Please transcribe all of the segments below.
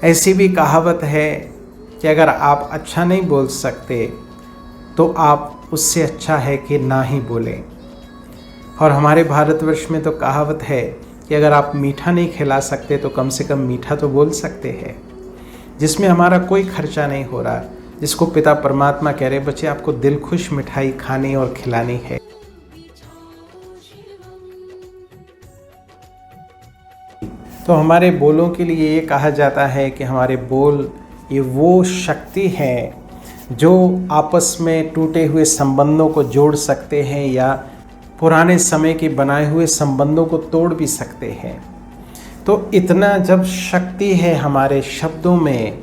ऐसी भी कहावत है कि अगर आप अच्छा नहीं बोल सकते तो आप उससे अच्छा है कि ना ही बोलें। और हमारे भारतवर्ष में तो कहावत है कि अगर आप मीठा नहीं खिला सकते तो कम से कम मीठा तो बोल सकते हैं, जिसमें हमारा कोई खर्चा नहीं हो रहा, जिसको पिता परमात्मा कह रहे बच्चे आपको दिल खुश मिठाई खानी और खिलानी है। तो हमारे बोलों के लिए ये कहा जाता है कि हमारे बोल ये वो शक्ति है जो आपस में टूटे हुए संबंधों को जोड़ सकते हैं या पुराने समय के बनाए हुए संबंधों को तोड़ भी सकते हैं। तो इतना जब शक्ति है हमारे शब्दों में,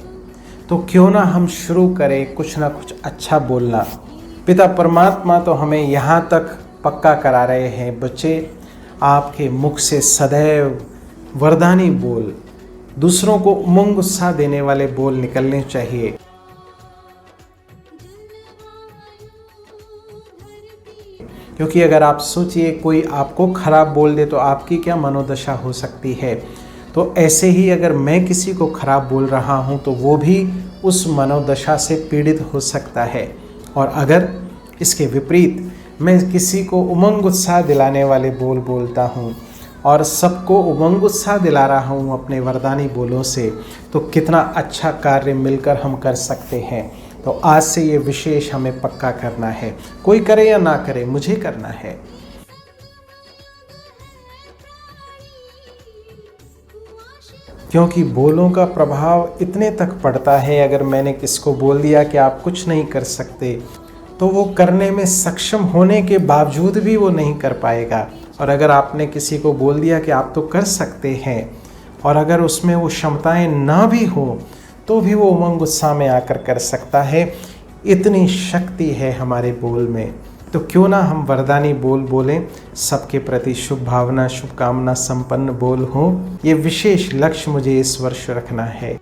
तो क्यों ना हम शुरू करें कुछ ना कुछ अच्छा बोलना। पिता परमात्मा तो हमें यहाँ तक पक्का करा रहे हैं, बच्चे आपके मुख से सदैव वरदानी बोल, दूसरों को उमंग उत्साह देने वाले बोल निकलने चाहिए। क्योंकि अगर आप सोचिए कोई आपको खराब बोल दे तो आपकी क्या मनोदशा हो सकती है। तो ऐसे ही अगर मैं किसी को खराब बोल रहा हूँ तो वो भी उस मनोदशा से पीड़ित हो सकता है। और अगर इसके विपरीत मैं किसी को उमंग उत्साह दिलाने वाले बोल बोलता हूँ और सबको उमंग उत्साह दिला रहा हूँ अपने वरदानी बोलों से, तो कितना अच्छा कार्य मिलकर हम कर सकते हैं। तो आज से ये विशेष हमें पक्का करना है, कोई करे या ना करे, मुझे करना है। क्योंकि बोलों का प्रभाव इतने तक पड़ता है, अगर मैंने किसको बोल दिया कि आप कुछ नहीं कर सकते तो वो करने में सक्षम होने के बावजूद भी वो नहीं कर पाएगा। और अगर आपने किसी को बोल दिया कि आप तो कर सकते हैं और अगर उसमें वो क्षमताएं ना भी हो तो भी वो उमंग उत्साह में आकर कर सकता है। इतनी शक्ति है हमारे बोल में। तो क्यों ना हम वरदानी बोल बोलें, सबके प्रति शुभ भावना शुभकामना संपन्न बोल हो। ये विशेष लक्ष्य मुझे इस वर्ष रखना है।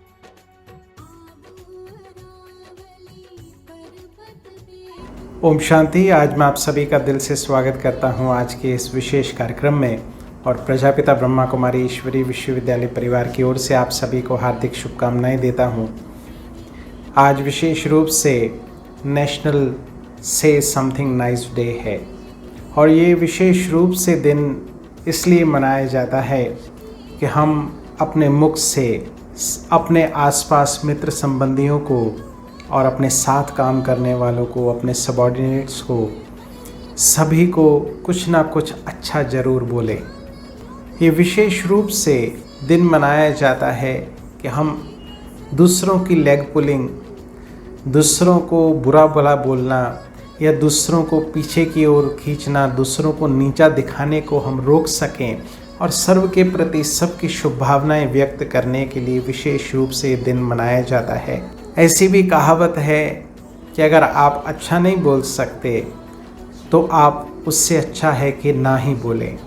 ओम शांति। आज मैं आप सभी का दिल से स्वागत करता हूं आज के इस विशेष कार्यक्रम में, और प्रजापिता ब्रह्मा कुमारी ईश्वरी विश्वविद्यालय परिवार की ओर से आप सभी को हार्दिक शुभकामनाएं देता हूं। आज विशेष रूप से नेशनल से समथिंग नाइस डे है, और ये विशेष रूप से दिन इसलिए मनाया जाता है कि हम अपने मुख से अपने आसपास मित्र संबंधियों को और अपने साथ काम करने वालों को, अपने सबॉर्डिनेट्स को, सभी को कुछ ना कुछ अच्छा ज़रूर बोले। ये विशेष रूप से दिन मनाया जाता है कि हम दूसरों की लेग पुलिंग, दूसरों को बुरा भला बोलना या दूसरों को पीछे की ओर खींचना, दूसरों को नीचा दिखाने को हम रोक सकें और सर्व के प्रति सबकी शुभ भावनाएं व्यक्त करने के लिए विशेष रूप से ये दिन मनाया जाता है। ऐसी भी कहावत है कि अगर आप अच्छा नहीं बोल सकते तो आप उससे अच्छा है कि ना ही बोलें।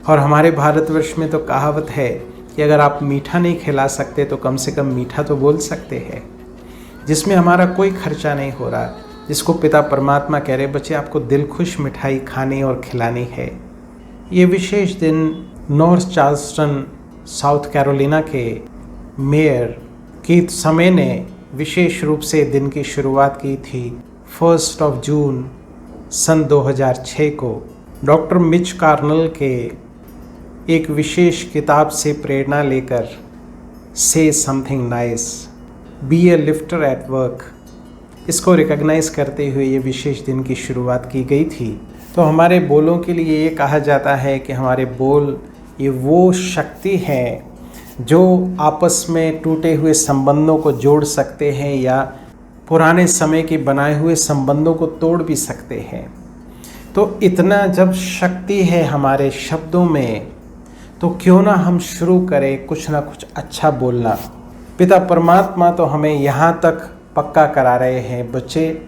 और हमारे भारतवर्ष में तो कहावत है कि अगर आप मीठा नहीं खिला सकते तो कम से कम मीठा तो बोल सकते हैं, जिसमें हमारा कोई खर्चा नहीं हो रहा, जिसको पिता परमात्मा कह रहे बच्चे आपको दिल खुश मिठाई खानी और खिलानी है। ये विशेष दिन नॉर्थ चार्ल्सटन साउथ कैरोलिना के मेयर कीथ समय ने विशेष रूप से दिन की शुरुआत की थी 1 जून सन 2006 को डॉक्टर मिच कार्नल के एक विशेष किताब से प्रेरणा लेकर से something nice, be a lifter at work, इसको रिकॉग्नाइज करते हुए ये विशेष दिन की शुरुआत की गई थी। तो हमारे बोलों के लिए ये कहा जाता है कि हमारे बोल ये वो शक्ति है जो आपस में टूटे हुए संबंधों को जोड़ सकते हैं या पुराने समय के बनाए हुए संबंधों को तोड़ भी सकते हैं। तो इतना जब शक्ति है हमारे शब्दों में, तो क्यों ना हम शुरू करें कुछ ना कुछ अच्छा बोलना। पिता परमात्मा तो हमें यहाँ तक पक्का करा रहे हैं, बच्चे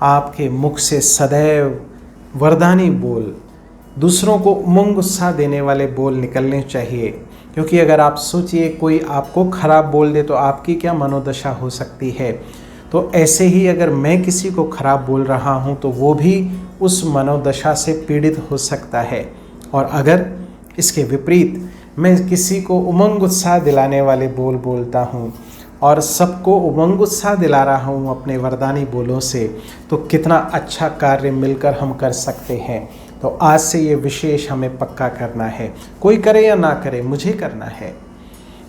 आपके मुख से सदैव वरदानी बोल, दूसरों को उमंग उत्साह देने वाले बोल निकलने चाहिए। क्योंकि अगर आप सोचिए कोई आपको खराब बोल दे तो आपकी क्या मनोदशा हो सकती है। तो ऐसे ही अगर मैं किसी को खराब बोल रहा हूँ तो वो भी उस मनोदशा से पीड़ित हो सकता है। और अगर इसके विपरीत मैं किसी को उमंग उत्साह दिलाने वाले बोल बोलता हूँ और सबको उमंग उत्साह दिला रहा हूँ अपने वरदानी बोलों से, तो कितना अच्छा कार्य मिलकर हम कर सकते हैं। तो आज से ये विशेष हमें पक्का करना है, कोई करे या ना करे, मुझे करना है।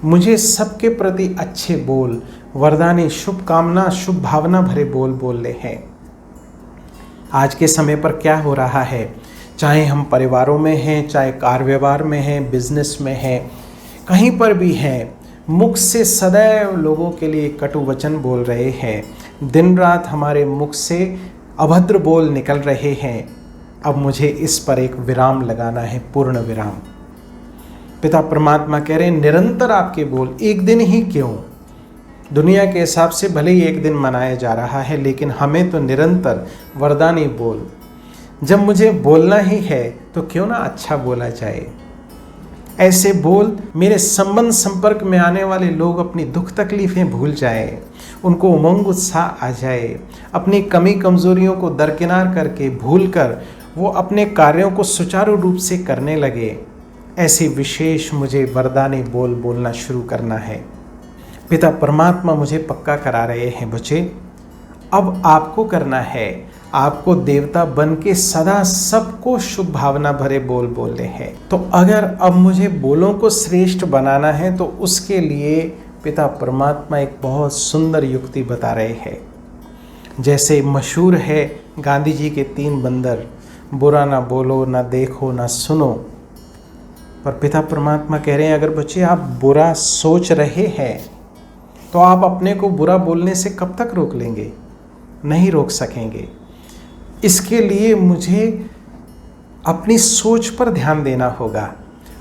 मुझे सबके प्रति अच्छे बोल, वरदानी, शुभकामना, शुभ भावना भरे बोल बोलने हैं। आज के समय पर क्या हो रहा है, चाहे हम परिवारों में हैं, चाहे कार्य व्यवहार में हैं, बिजनेस में हैं, कहीं पर भी हैं, मुख से सदैव लोगों के लिए कटु वचन बोल रहे हैं। दिन रात हमारे मुख से अभद्र बोल निकल रहे हैं। अब मुझे इस पर एक विराम लगाना है, पूर्ण विराम। पिता परमात्मा कह रहे हैं निरंतर आपके बोल, एक दिन ही क्यों, दुनिया के हिसाब से भले ही एक दिन मनाया जा रहा है, लेकिन हमें तो निरंतर वरदानी बोल, जब मुझे बोलना ही है तो क्यों ना अच्छा बोला जाए। ऐसे बोल मेरे संबंध संपर्क में आने वाले लोग अपनी दुख तकलीफ़ें भूल जाए, उनको उमंग उत्साह आ जाए, अपनी कमी कमज़ोरियों को दरकिनार करके भूल कर वो अपने कार्यों को सुचारू रूप से करने लगे। ऐसे विशेष मुझे वरदानी बोल बोलना शुरू करना है। पिता परमात्मा मुझे पक्का करा रहे हैं, बच्चे अब आपको करना है, आपको देवता बन के सदा सबको शुभ भावना भरे बोल बोलने हैं। तो अगर अब मुझे बोलों को श्रेष्ठ बनाना है तो उसके लिए पिता परमात्मा एक बहुत सुंदर युक्ति बता रहे हैं। जैसे मशहूर है गांधी जी के 3 बंदर, बुरा ना बोलो, ना देखो, ना सुनो। पर पिता परमात्मा कह रहे हैं अगर बच्चे आप बुरा सोच रहे हैं तो आप अपने को बुरा बोलने से कब तक रोक लेंगे, नहीं रोक सकेंगे। इसके लिए मुझे अपनी सोच पर ध्यान देना होगा।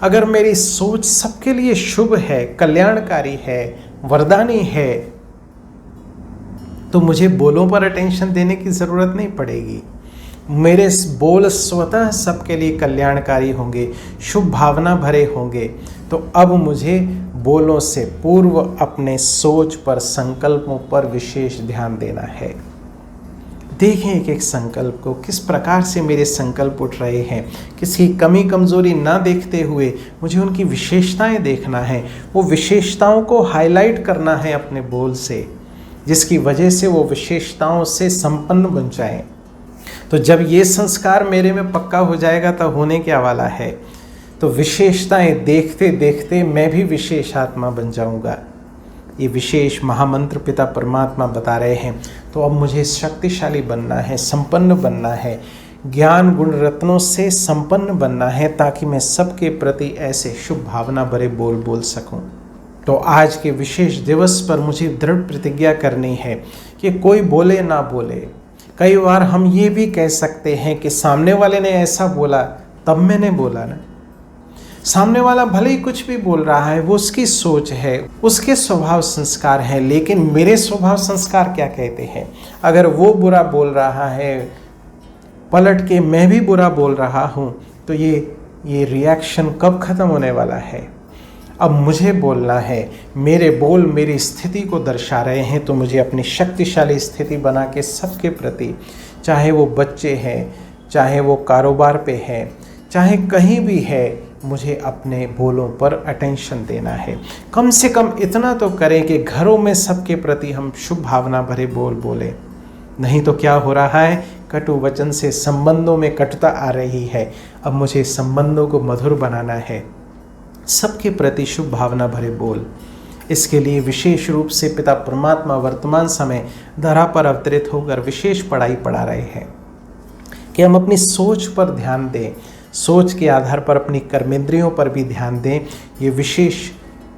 अगर मेरी सोच सबके लिए शुभ है, कल्याणकारी है, वरदानी है, तो मुझे बोलों पर अटेंशन देने की ज़रूरत नहीं पड़ेगी। मेरे बोल स्वतः सबके लिए कल्याणकारी होंगे, शुभ भावना भरे होंगे। तो अब मुझे बोलों से पूर्व अपने सोच पर, संकल्पों पर विशेष ध्यान देना है। देखें एक एक संकल्प को, किस प्रकार से मेरे संकल्प उठ रहे हैं। किसी कमी कमज़ोरी ना देखते हुए मुझे उनकी विशेषताएं देखना है, वो विशेषताओं को हाईलाइट करना है अपने बोल से, जिसकी वजह से वो विशेषताओं से संपन्न बन जाएं। तो जब ये संस्कार मेरे में पक्का हो जाएगा तो होने क्या वाला है, तो विशेषताएं देखते देखते मैं भी विशेष आत्मा बन जाऊंगा। ये विशेष महामंत्र पिता परमात्मा बता रहे हैं। तो अब मुझे शक्तिशाली बनना है, संपन्न बनना है, ज्ञान गुण रत्नों से संपन्न बनना है, ताकि मैं सबके प्रति ऐसे शुभ भावना भरे बोल बोल सकूं। तो आज के विशेष दिवस पर मुझे दृढ़ प्रतिज्ञा करनी है कि कोई बोले ना बोले। कई बार हम ये भी कह सकते हैं कि सामने वाले ने ऐसा बोला तब मैंने बोला ना। सामने वाला भले ही कुछ भी बोल रहा है, वो उसकी सोच है, उसके स्वभाव संस्कार है, लेकिन मेरे स्वभाव संस्कार क्या कहते हैं। अगर वो बुरा बोल रहा है, पलट के मैं भी बुरा बोल रहा हूँ, तो ये रिएक्शन कब खत्म होने वाला है। अब मुझे बोलना है, मेरे बोल मेरी स्थिति को दर्शा रहे हैं, तो मुझे अपनी शक्तिशाली स्थिति बना के सबके प्रति, चाहे वो बच्चे हैं, चाहे वो कारोबार पे हैं, चाहे कहीं भी है, मुझे अपने बोलों पर अटेंशन देना है। कम से कम इतना तो करें कि घरों में सबके प्रति हम शुभ भावना भरे बोल बोले। नहीं तो क्या हो रहा है, कटु वचन से संबंधों में कटुता आ रही है। अब मुझे संबंधों को मधुर बनाना है, सबके प्रति शुभ भावना भरे बोल। इसके लिए विशेष रूप से पिता परमात्मा वर्तमान समय धरा पर अवतरित होकर विशेष पढ़ाई पढ़ा रहे हैं कि हम अपनी सोच पर ध्यान दें, सोच के आधार पर अपनी कर्मेंद्रियों पर भी ध्यान दें। ये विशेष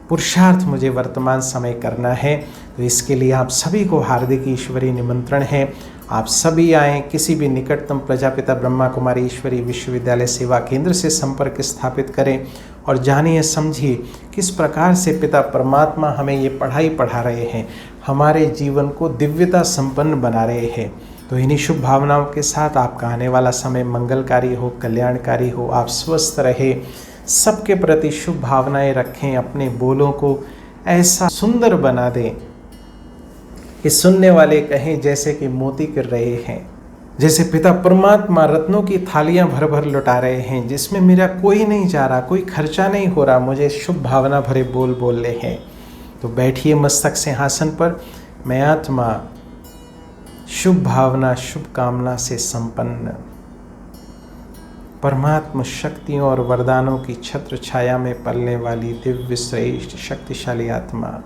पुरुषार्थ मुझे वर्तमान समय करना है। तो इसके लिए आप सभी को हार्दिक ईश्वरीय निमंत्रण है। आप सभी आएँ, किसी भी निकटतम प्रजापिता ब्रह्मा कुमारी ईश्वरी विश्वविद्यालय सेवा केंद्र से संपर्क स्थापित करें और जानिए समझिए किस प्रकार से पिता परमात्मा हमें ये पढ़ाई पढ़ा रहे हैं, हमारे जीवन को दिव्यता संपन्न बना रहे हैं। तो इन्हीं शुभ भावनाओं के साथ आपका आने वाला समय मंगलकारी हो, कल्याणकारी हो। आप स्वस्थ रहे, सबके प्रति शुभ भावनाएं रखें, अपने बोलों को ऐसा सुंदर बना दें कि सुनने वाले कहें जैसे कि मोती गिर रहे हैं, जैसे पिता परमात्मा रत्नों की थालियां भर भर लुटा रहे हैं, जिसमें मेरा कोई नहीं जा रहा, कोई खर्चा नहीं हो रहा, मुझे शुभ भावना भरे बोल बोलने हैं। तो बैठिए मस्तक सिंहासन पर। मैं आत्मा शुभ भावना शुभ कामना से संपन्न, परमात्मा शक्तियों और वरदानों की छत्र छाया में पलने वाली दिव्य श्रेष्ठ शक्तिशाली आत्मा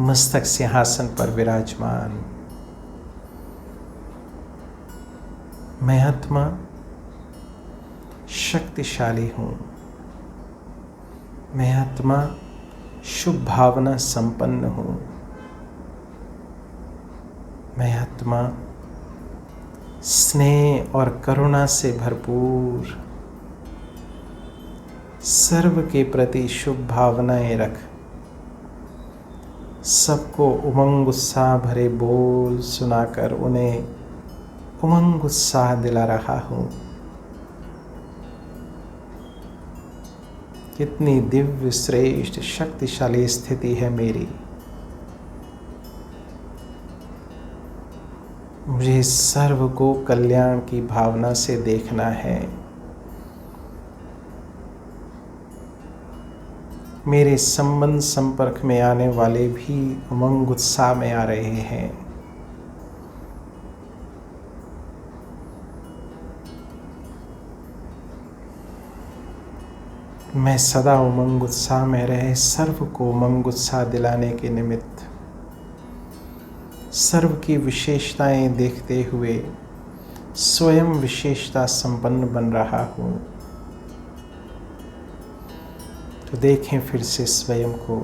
मस्तक सिंहासन पर विराजमान। मैं आत्मा शक्तिशाली हूँ। मैं आत्मा शुभ भावना संपन्न हूँ। मैं आत्मा स्नेह और करुणा से भरपूर, सर्व के प्रति शुभ भावनाएं रख सबको उमंग उत्साह भरे बोल सुनाकर उन्हें उमंग उत्साह दिला रहा हूँ। कितनी दिव्य श्रेष्ठ शक्तिशाली स्थिति है मेरी। मुझे सर्व को कल्याण की भावना से देखना है। मेरे संबंध संपर्क में आने वाले भी उमंग उत्साह में आ रहे हैं। मैं सदा उमंग उत्साह में रहे सर्व को उमंग उत्साह दिलाने के निमित्त सर्व की विशेषताएं देखते हुए स्वयं विशेषता संपन्न बन रहा हूँ। तो देखें फिर से स्वयं को।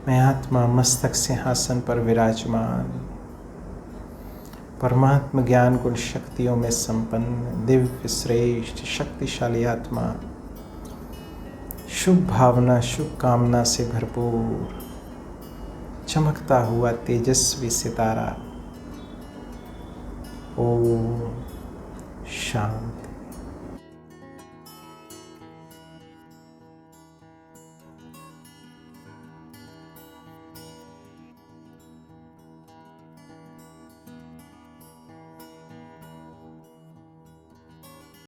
मैं आत्मा मस्तक सिंहासन पर विराजमान, परमात्मा ज्ञान गुण शक्तियों में संपन्न दिव्य श्रेष्ठ शक्तिशाली आत्मा, शुभ भावना शुभ कामना से भरपूर, चमकता हुआ तेजस्वी सितारा। ओम शांति।